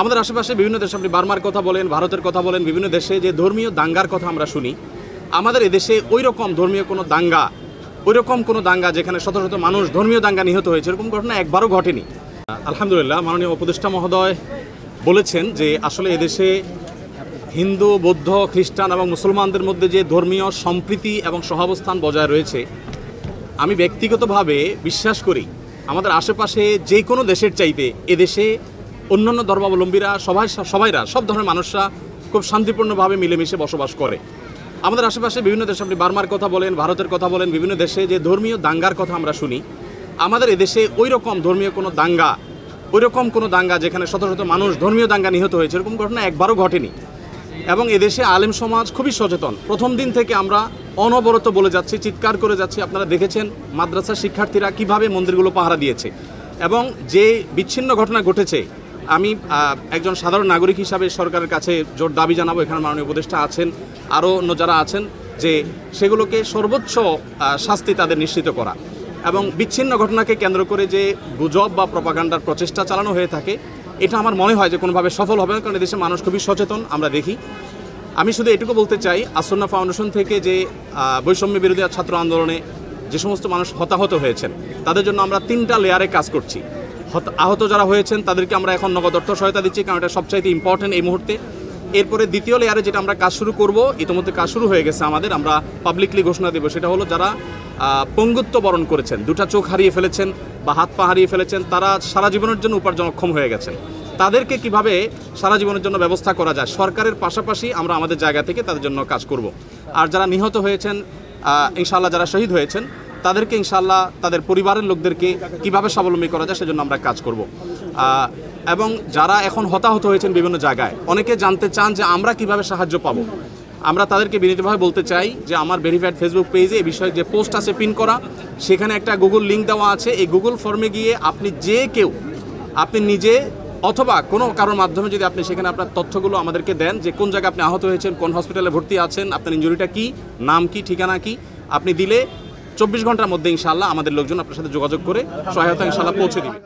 আমাদের আশেপাশে বিভিন্ন দেশে আপনি বার্মার কথা বলেন, ভারতের কথা বলেন, বিভিন্ন দেশে যে ধর্মীয় দাঙ্গার কথা আমরা শুনি, আমাদের এদেশে ওই রকম ধর্মীয় কোনো দাঙ্গা, ওই রকম কোনো দাঙ্গা যেখানে শত শত মানুষ ধর্মীয় দাঙ্গা নিহত হয়েছে, এরকম ঘটনা একবারও ঘটেনি। আলহামদুলিল্লাহ, মাননীয় উপদেষ্টা মহোদয় বলেছেন যে আসলে এদেশে হিন্দু, বৌদ্ধ, খ্রিস্টান এবং মুসলমানদের মধ্যে যে ধর্মীয় সম্প্রীতি এবং সহাবস্থান বজায় রয়েছে, আমি ব্যক্তিগতভাবে বিশ্বাস করি আমাদের আশেপাশে যে কোনো দেশের চাইতে এদেশে অন্যান্য ধর্মাবলম্বীরা সবাইরা সব ধরনের মানুষরা খুব শান্তিপূর্ণভাবে মিলেমিশে বসবাস করে। আমাদের আশেপাশে বিভিন্ন দেশে আপনি বার্মার কথা বলেন, ভারতের কথা বলেন, বিভিন্ন দেশে যে ধর্মীয় দাঙ্গার কথা আমরা শুনি, আমাদের এদেশে ওই রকম ধর্মীয় কোনো দাঙ্গা, ওই রকম কোনো দাঙ্গা যেখানে শত শত মানুষ ধর্মীয় দাঙ্গা নিহত হয়েছে, এরকম ঘটনা একবারও ঘটেনি। এবং এদেশে আলেম সমাজ খুবই সচেতন। প্রথম দিন থেকে আমরা অনবরত বলে যাচ্ছি, চিৎকার করে যাচ্ছি। আপনারা দেখেছেন মাদ্রাসার শিক্ষার্থীরা কিভাবে মন্দিরগুলো পাহারা দিয়েছে। এবং যে বিচ্ছিন্ন ঘটনা ঘটেছে, আমি একজন সাধারণ নাগরিক হিসাবে সরকারের কাছে জোর দাবি জানাবো, এখানে মাননীয় উপদেষ্টা আছেন, আরও অন্য যারা আছেন, যে সেগুলোকে সর্বোচ্চ শাস্তি তাদের নিশ্চিত করা। এবং বিচ্ছিন্ন ঘটনাকে কেন্দ্র করে যে গুজব বা প্রপাগান্ডার প্রচেষ্টা চালানো হয়ে থাকে, এটা আমার মনে হয় যে কোনোভাবে সফল হবে না, কারণ এদেশের মানুষ খুবই সচেতন, আমরা দেখি। আমি শুধু এটুকু বলতে চাই, আসন্না ফাউন্ডেশন থেকে যে বৈষম্য বিরোধী ছাত্র আন্দোলনে যে সমস্ত মানুষ হতাহত হয়েছেন, তাদের জন্য আমরা 3টা লেয়ারে কাজ করছি। আহত যারা হয়েছেন তাদেরকে আমরা এখন নগদ অর্থ সহায়তা দিচ্ছি, কারণ এটা সবচাইতে ইম্পর্টেন্ট এই মুহূর্তে। এরপরে দ্বিতীয় লেয়ারে যেটা আমরা কাজ শুরু করব, ইতিমধ্যে কাজ শুরু হয়ে গেছে আমাদের, আমরা পাবলিকলি ঘোষণা দেব, সেটা হলো যারা পঙ্গুত্ব বরণ করেছেন, 2টা চোখ হারিয়ে ফেলেছেন বা হাত পা হারিয়ে ফেলেছেন, তারা সারা জীবনের জন্য উপার্জনক্ষম হয়ে গেছেন, তাদেরকে কিভাবে সারা জীবনের জন্য ব্যবস্থা করা যায়, সরকারের পাশাপাশি আমরা আমাদের জায়গা থেকে তাদের জন্য কাজ করব। আর যারা নিহত হয়েছেন, ইনশাআল্লাহ যারা শহীদ হয়েছেন, তাদেরকে ইনশাআল্লাহ তাদের পরিবারের লোকদেরকে কিভাবে স্বাবলম্বী করা যায় সেজন্য আমরা কাজ করব। এবং যারা এখন হতাহত হয়েছেন বিভিন্ন জায়গায়, অনেকে জানতে চান যে আমরা কিভাবে সাহায্য পাবো। আমরা তাদেরকে বিনীতভাবে বলতে চাই যে আমার ভেরিফাইড ফেসবুক পেজে এই বিষয়ে যে পোস্ট আছে পিন করা, সেখানে একটা গুগল লিঙ্ক দেওয়া আছে। এই গুগল ফর্মে গিয়ে আপনি যে কেউ, আপনি নিজে অথবা কোনো কারোর মাধ্যমে যদি আপনি সেখানে আপনার তথ্যগুলো আমাদেরকে দেন, যে কোন জায়গায় আপনি আহত হয়েছেন, কোন হসপিটালে ভর্তি আছেন, আপনার ইনজুরিটা কী, নাম কি, ঠিকানা কি, আপনি দিলে 24 ঘন্টার মধ্যে ইনশাআল্লাহ আমাদের লোকজন আপনার সাথে যোগাযোগ করে সহায়তা ইনশাআল্লাহ পৌঁছে দিবে।